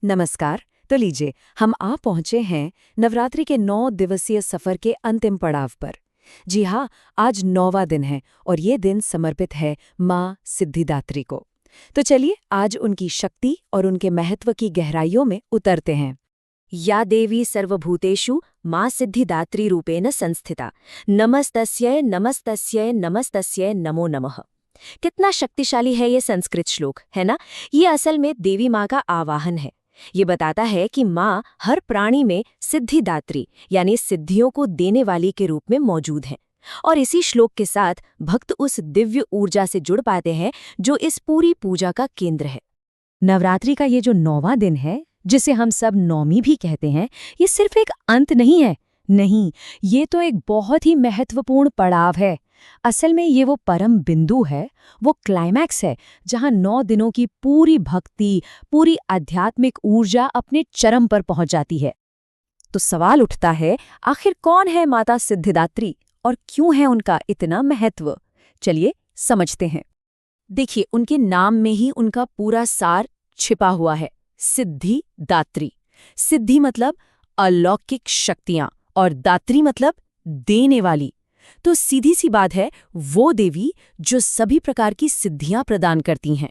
नमस्कार। तो लीजिए, हम आ पहुंचे हैं नवरात्रि के 9 दिवसीय सफर के अंतिम पड़ाव पर। जी हाँ, आज 9वां दिन है और ये दिन समर्पित है माँ सिद्धिदात्री को। तो चलिए आज उनकी शक्ति और उनके महत्व की गहराइयों में उतरते हैं। या देवी सर्वभूतेषु माँ सिद्धिदात्री रूपेण संस्थिता, नमस्तस्यै नमस्तस्यै नमस्तस्यै नमो नमः। कितना शक्तिशाली है ये संस्कृत श्लोक, है ना? ये असल में देवी माँ का आवाहन है। ये बताता है कि माँ हर प्राणी में सिद्धिदात्री यानी सिद्धियों को देने वाली के रूप में मौजूद है। और इसी श्लोक के साथ भक्त उस दिव्य ऊर्जा से जुड़ पाते हैं जो इस पूरी पूजा का केंद्र है। नवरात्रि का ये जो 9वां दिन है, जिसे हम सब नौमी भी कहते हैं, ये सिर्फ एक अंत नहीं है। नहीं, ये तो एक बहुत ही महत्वपूर्ण पड़ाव है। असल में ये वो परम बिंदु है, वो क्लाइमैक्स है जहां 9 दिनों की पूरी भक्ति, पूरी आध्यात्मिक ऊर्जा अपने चरम पर पहुंच जाती है। तो सवाल उठता है, आखिर कौन है माता सिद्धिदात्री और क्यों है उनका इतना महत्व? चलिए समझते हैं। देखिए, उनके नाम में ही उनका पूरा सार छिपा हुआ है, सिद्धिदात्री। सिद्धि मतलब अलौकिक शक्तियां और दात्री मतलब देने वाली। तो सीधी सी बात है, वो देवी जो सभी प्रकार की सिद्धियां प्रदान करती हैं।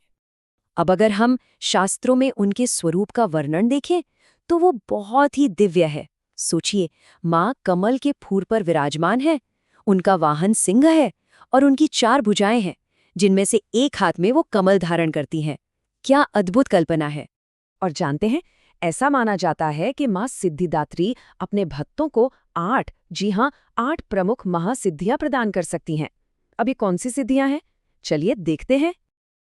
अब अगर हम शास्त्रों में उनके स्वरूप का वर्णन देखें तो वो बहुत ही दिव्य है। सोचिए, माँ कमल के फूल पर विराजमान है, उनका वाहन सिंह है और उनकी 4 भुजाएं हैं, जिनमें से एक हाथ में वो कमल धारण करती हैं। क्या अद्भुत कल्पना है! और जानते हैं, ऐसा माना जाता है कि माँ सिद्धिदात्री अपने भक्तों को 8, जी हाँ, 8 प्रमुख महासिद्धियां प्रदान कर सकती हैं। अब ये कौन सी सिद्धियां हैं? चलिए देखते हैं।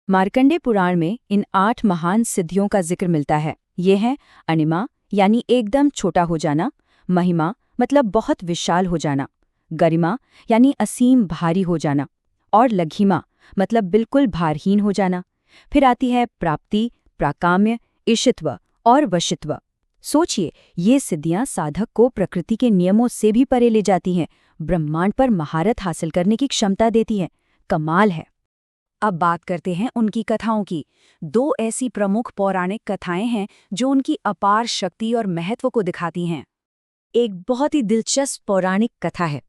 मार्कंडेय पुराण में इन 8 महान सिद्धियों का जिक्र मिलता है। ये हैं अणिमा यानी एकदम छोटा हो जाना, महिमा मतलब बहुत विशाल हो जाना, गरिमा यानी असीम भारी हो जाना, और लघिमा मतलब बिल्कुल भारहीन हो जाना। फिर आती है प्राप्ति, प्राकाम्य, ईशित्व और वशित्व। सोचिए, ये सिद्धियां साधक को प्रकृति के नियमों से भी परे ले जाती हैं, ब्रह्मांड पर महारत हासिल करने की क्षमता देती हैं। कमाल है। अब बात करते हैं उनकी कथाओं की। 2 ऐसी प्रमुख पौराणिक कथाएं हैं जो उनकी अपार शक्ति और महत्व को दिखाती हैं। एक बहुत ही दिलचस्प पौराणिक कथा है।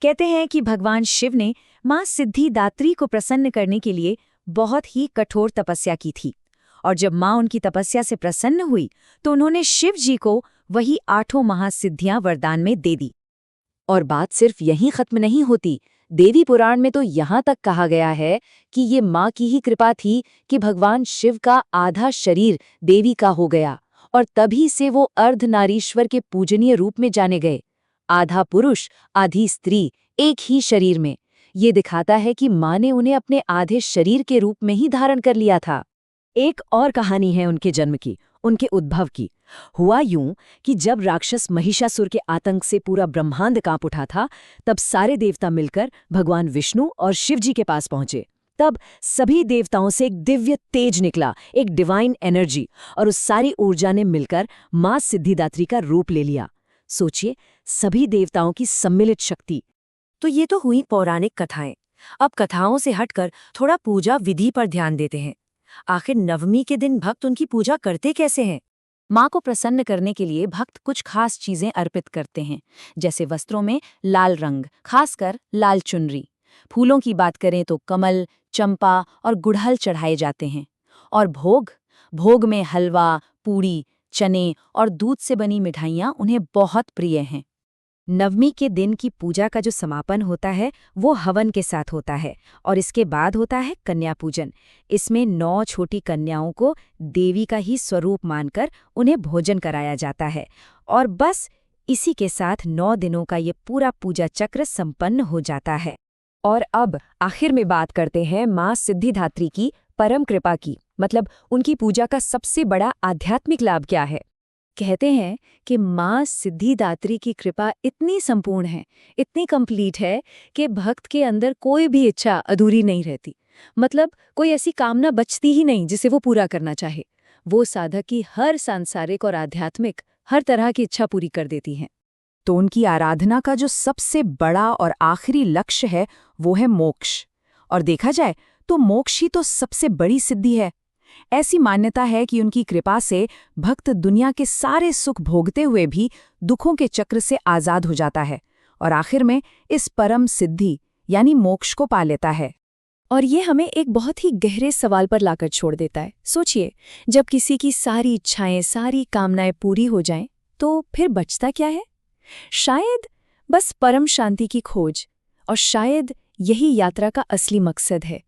कहते हैं कि भगवान शिव ने माँ सिद्धिदात्री को प्रसन्न करने के लिए बहुत ही कठोर तपस्या की थी, और जब माँ उनकी तपस्या से प्रसन्न हुई तो उन्होंने शिव जी को वही 8 महासिद्धियां वरदान में दे दी। और बात सिर्फ यहीं खत्म नहीं होती। देवी पुराण में तो यहाँ तक कहा गया है कि ये माँ की ही कृपा थी कि भगवान शिव का आधा शरीर देवी का हो गया, और तभी से वो अर्धनारीश्वर के पूजनीय रूप में जाने गए। आधा पुरुष आधी स्त्री एक ही शरीर में। ये दिखाता है कि माँ ने उन्हें अपने आधे शरीर के रूप में ही धारण कर लिया था। एक और कहानी है उनके जन्म की, उनके उद्भव की। हुआ यूं कि जब राक्षस महिषासुर के आतंक से पूरा ब्रह्मांड कांप उठा था, तब सारे देवता मिलकर भगवान विष्णु और शिव जी के पास पहुंचे। तब सभी देवताओं से एक दिव्य तेज निकला, एक डिवाइन एनर्जी, और उस सारी ऊर्जा ने मिलकर माँ सिद्धिदात्री का रूप ले लिया। सोचिए, सभी देवताओं की सम्मिलित शक्ति। तो ये तो हुई पौराणिक कथाएं। अब कथाओं से हटकर थोड़ा पूजा विधि पर ध्यान देते हैं। आखिर नवमी के दिन भक्त उनकी पूजा करते कैसे हैं? माँ को प्रसन्न करने के लिए भक्त कुछ खास चीजें अर्पित करते हैं, जैसे वस्त्रों में लाल रंग, खासकर लाल चुनरी। फूलों की बात करें तो कमल, चंपा और गुड़हल चढ़ाए जाते हैं। और भोग में हलवा, पूड़ी, चने और दूध से बनी मिठाइयाँ उन्हें बहुत प्रिय हैं। नवमी के दिन की पूजा का जो समापन होता है वो हवन के साथ होता है, और इसके बाद होता है कन्या पूजन। इसमें 9 छोटी कन्याओं को देवी का ही स्वरूप मानकर उन्हें भोजन कराया जाता है, और बस इसी के साथ 9 दिनों का ये पूरा पूजा चक्र संपन्न हो जाता है। और अब आखिर में बात करते हैं माँ सिद्धिदात्री की परम कृपा की, मतलब उनकी पूजा का सबसे बड़ा आध्यात्मिक लाभ क्या है। कहते हैं कि माँ सिद्धिदात्री की कृपा इतनी संपूर्ण है, इतनी कंप्लीट है कि भक्त के अंदर कोई भी इच्छा अधूरी नहीं रहती। मतलब कोई ऐसी कामना बचती ही नहीं जिसे वो पूरा करना चाहे। वो साधक की हर सांसारिक और आध्यात्मिक हर तरह की इच्छा पूरी कर देती हैं। तो उनकी आराधना का जो सबसे बड़ा और आखिरी लक्ष्य है वो है मोक्ष। और देखा जाए तो मोक्ष ही तो सबसे बड़ी सिद्धि है। ऐसी मान्यता है कि उनकी कृपा से भक्त दुनिया के सारे सुख भोगते हुए भी दुखों के चक्र से आज़ाद हो जाता है और आखिर में इस परम सिद्धि यानी मोक्ष को पा लेता है। और ये हमें एक बहुत ही गहरे सवाल पर लाकर छोड़ देता है। सोचिए, जब किसी की सारी इच्छाएं, सारी कामनाएं पूरी हो जाएं, तो फिर बचता क्या है? शायद बस परम शांति की खोज, और शायद यही यात्रा का असली मकसद है।